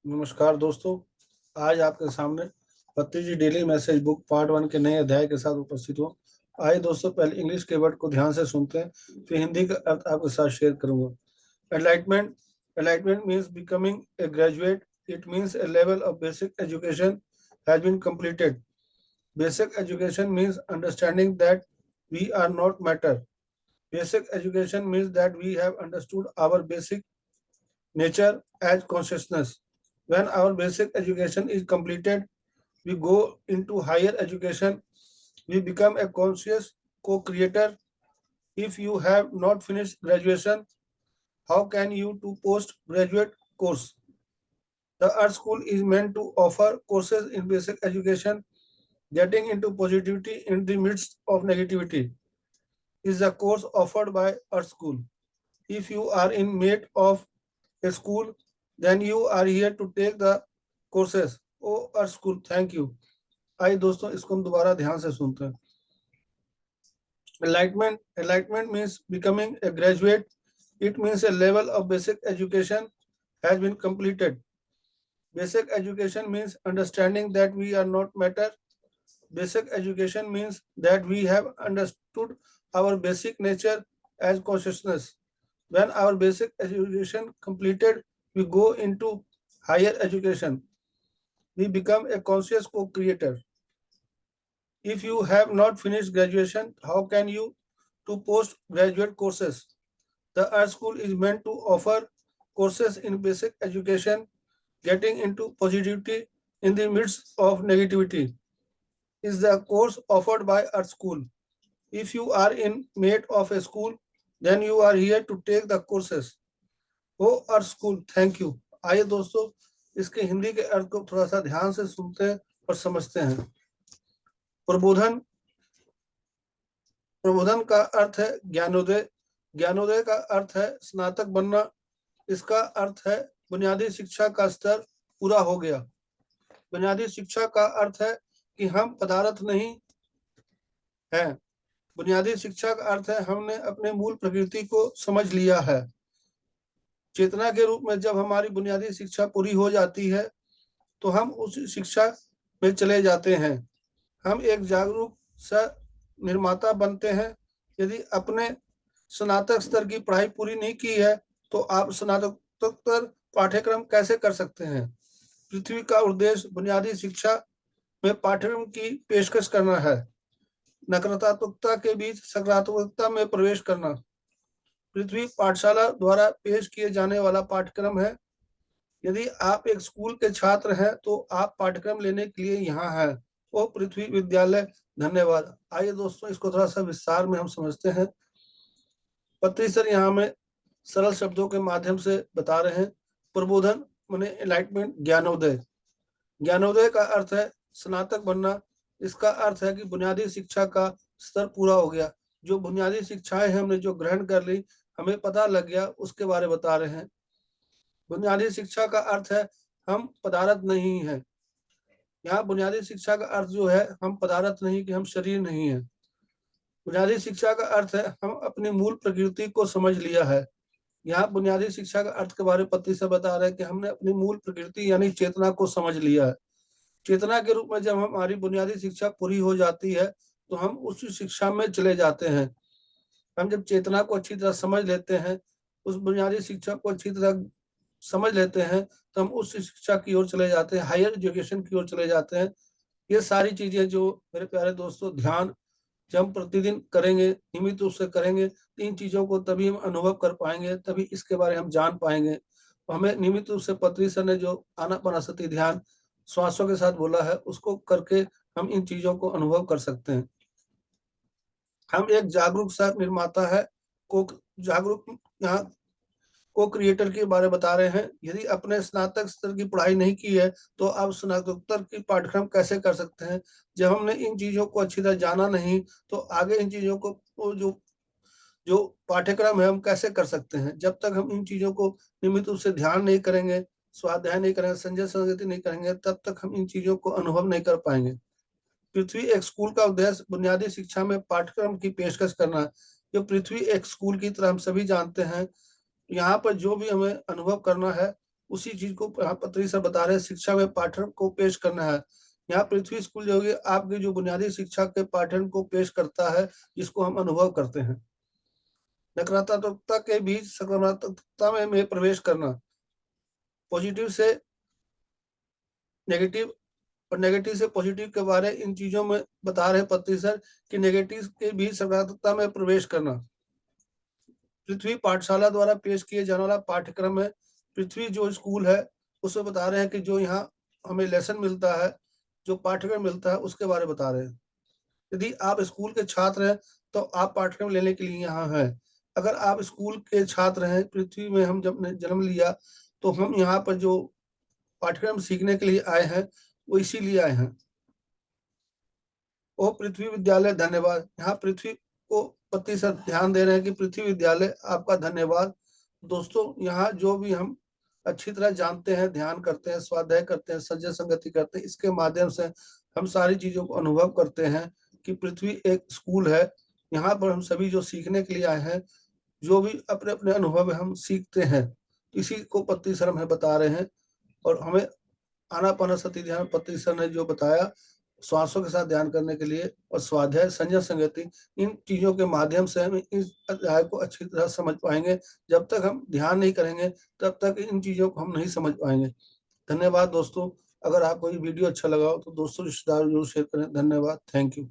नमस्कार दोस्तों। आज आपके सामने पत्ती डेली मैसेज बुक पार्ट 1 के नए अध्याय के साथ उपस्थित हूँ। आइए दोस्तों, पहले इंग्लिश के वर्ड को ध्यान से सुनते हैं, फिर हिंदी का अर्थ आपके साथ शेयर करूंगा। Enlightenment enlightenment means becoming a graduate. It means a level of basic education has been completed. Basic education means understanding that we are not matter. Basic education means that we have understood our basic nature as consciousness. When our basic education is completed, we go into higher education. We become a conscious co-creator. If you have not finished graduation, how can you do postgraduate course? The Art School is meant to offer courses in basic education. Getting into positivity in the midst of negativity is a course offered by Art School. If you are in mate of a school, then you are here to take the courses. Oh, Art School, thank you. आइए दोस्तों, इसको हम दोबारा ध्यान से सुनते हैं। Enlightenment means becoming a graduate. It means a level of basic education has been completed. Basic education means understanding that we are not matter. Basic education means that we have understood our basic nature as consciousness. When our basic education completed, we go into higher education. We become a conscious co-creator. If you have not finished graduation, how can you do postgraduate courses? The Art School is meant to offer courses in basic education. Getting into positivity in the midst of negativity is the course offered by Art School. If you are in mate of a school, then you are here to take the courses. Oh, Art School, thank you. आइए दोस्तों, इसके हिंदी के अर्थ को थोड़ा सा ध्यान से सुनते हैं और समझते हैं। प्रबोधन प्रबोधन का अर्थ है ज्ञानोदय। ज्ञानोदय का अर्थ है स्नातक बनना। इसका अर्थ है बुनियादी शिक्षा का स्तर पूरा हो गया। बुनियादी शिक्षा का अर्थ है कि हम पदार्थ नहीं है। बुनियादी शिक्षा का अर्थ है हमने अपने मूल प्रकृति को समझ लिया है। चेतना के रूप में जब हमारी बुनियादी शिक्षा पूरी हो जाती है तो हम उस शिक्षा में चले जाते हैं। हम एक जागरूक सा निर्माता बनते हैं। यदि अपने स्नातक स्तर की पढ़ाई पूरी नहीं की है तो आप स्नातकोत्तर पाठ्यक्रम कैसे कर सकते हैं? पृथ्वी का उद्देश्य बुनियादी शिक्षा में पाठ्यक्रम की पेशकश करना है। नकारात्मकता के बीच सकारात्मकता में प्रवेश करना पृथ्वी पाठशाला द्वारा पेश किए जाने वाला पाठ्यक्रम है। यदि आप एक स्कूल के छात्र हैं तो आप पाठ्यक्रम लेने के लिए यहाँ हैं। वो पृथ्वी विद्यालय, धन्यवाद। आइए दोस्तों, इसको थोड़ा सा विस्तार में हम समझते हैं। पत्री सर यहाँ में सरल शब्दों के माध्यम से बता रहे हैं। प्रबोधन माने एनलाइटमेंट, ज्ञानोदय। ज्ञानोदय का अर्थ है स्नातक बनना। इसका अर्थ है कि बुनियादी शिक्षा का स्तर पूरा हो गया। जो बुनियादी शिक्षाएं हमने जो ग्रहण कर ली, हमें पता लग गया, उसके बारे में बता रहे हैं। बुनियादी शिक्षा का अर्थ है हम पदार्थ नहीं है। यहाँ बुनियादी शिक्षा का अर्थ जो है हम पदार्थ नहीं, कि हम शरीर नहीं है। बुनियादी शिक्षा का अर्थ है हम अपनी मूल प्रकृति को समझ लिया है। यहाँ बुनियादी शिक्षा का अर्थ के बारे में पति से बता रहे हैं कि हमने अपनी मूल प्रकृति यानी चेतना को समझ लिया है। चेतना के रूप में जब हमारी बुनियादी शिक्षा पूरी हो जाती है तो हम उस शिक्षा में चले जाते हैं। हम जब चेतना को अच्छी तरह समझ लेते हैं, उस बुनियादी शिक्षा को अच्छी तरह समझ लेते हैं, तो हम उस शिक्षा की ओर चले जाते हैं, हायर एजुकेशन की ओर चले जाते हैं। ये सारी चीजें जो मेरे प्यारे दोस्तों, ध्यान जब हम प्रतिदिन करेंगे, नियमित रूप से करेंगे, इन चीजों को तभी हम अनुभव कर पाएंगे, तभी इसके बारे में हम जान पाएंगे। हमें नियमित रूप से पत्री सर ने जो आनापानसति ध्यान श्वासों के साथ बोला है, उसको करके हम इन चीजों को अनुभव कर सकते हैं। हम एक जागरूक सा निर्माता है, को जागरूक यहाँ को क्रिएटर के बारे में बता रहे हैं। यदि अपने स्नातक स्तर की पढ़ाई नहीं की है तो आप स्नातकोत्तर की पाठ्यक्रम कैसे कर सकते हैं? जब हमने इन चीजों को अच्छी तरह जाना नहीं तो आगे इन चीजों को जो जो पाठ्यक्रम है हम कैसे कर सकते हैं? जब तक हम इन चीजों को नियमित रूप से ध्यान नहीं करेंगे, स्वाध्याय नहीं करेंगे, संजय संगति नहीं करेंगे, तब तक हम इन चीजों को अनुभव नहीं कर पाएंगे। पृथ्वी एक स्कूल का उद्देश्य बुनियादी शिक्षा में पाठ्यक्रम की पेशकश करना है। जो पृथ्वी एक स्कूल की तरह हम सभी जानते हैं। यहाँ पर जो भी हमें अनुभव करना है उसी चीज को यहाँ पत्री सर बता रहे हैं, शिक्षा में पाठ्यक्रम को पेश करना है। यहाँ पृथ्वी स्कूल जो होगी आपकी जो बुनियादी शिक्षा के पाठ्यक्रम को पेश करता है, जिसको हम अनुभव करते हैं। नकारात्मकता के बीच सकारात्मकता में प्रवेश करना, पॉजिटिव से नेगेटिव और नेगेटिव से पॉजिटिव के बारे इन चीजों में बता रहे पत्री सर कि नेगेटिव के बीच सकारात्मकता में प्रवेश करना। पृथ्वी पाठशाला द्वारा पेश किए जाने वाला पाठ्यक्रम है। पृथ्वी जो स्कूल है उसमें बता रहे हैं कि जो यहाँ हमें लेसन मिलता है, जो पाठ्यक्रम मिलता है, उसके बारे में बता रहे हैं। यदि आप स्कूल के छात्र हैं तो आप पाठ्यक्रम लेने के लिए यहाँ हैं। अगर आप स्कूल के छात्र हैं, पृथ्वी में हम जब जन्म लिया तो हम यहाँ पर जो पाठ्यक्रम सीखने के लिए आए हैं वो इसीलिए आए हैं। ओ पृथ्वी विद्यालय धन्यवाद। यहाँ पृथ्वी को पति सर ध्यान दे रहे हैं कि पृथ्वी विद्यालय आपका धन्यवाद। दोस्तों, यहाँ जो भी हम अच्छी तरह जानते हैं, ध्यान करते हैं, स्वाध्याय करते हैं, सज्जन संगति करते हैं, इसके माध्यम से हम सारी चीजों को अनुभव करते हैं कि पृथ्वी एक स्कूल है। यहाँ पर हम सभी जो सीखने के लिए आए हैं, जो भी अपने अपने अनुभव हम सीखते हैं, इसी को पति सर हमें बता रहे हैं। और हमें आनापानसति ध्यान पति सर ने जो बताया, श्वासों के साथ ध्यान करने के लिए और स्वाध्याय, संजय संगति, इन चीजों के माध्यम से हम इस अध्याय को अच्छी तरह समझ पाएंगे। जब तक हम ध्यान नहीं करेंगे तब तक इन चीजों को हम नहीं समझ पाएंगे। धन्यवाद दोस्तों। अगर आपको ये वीडियो अच्छा लगा हो तो दोस्तों रिश्तेदार जरूर शेयर करें। धन्यवाद। Thank you.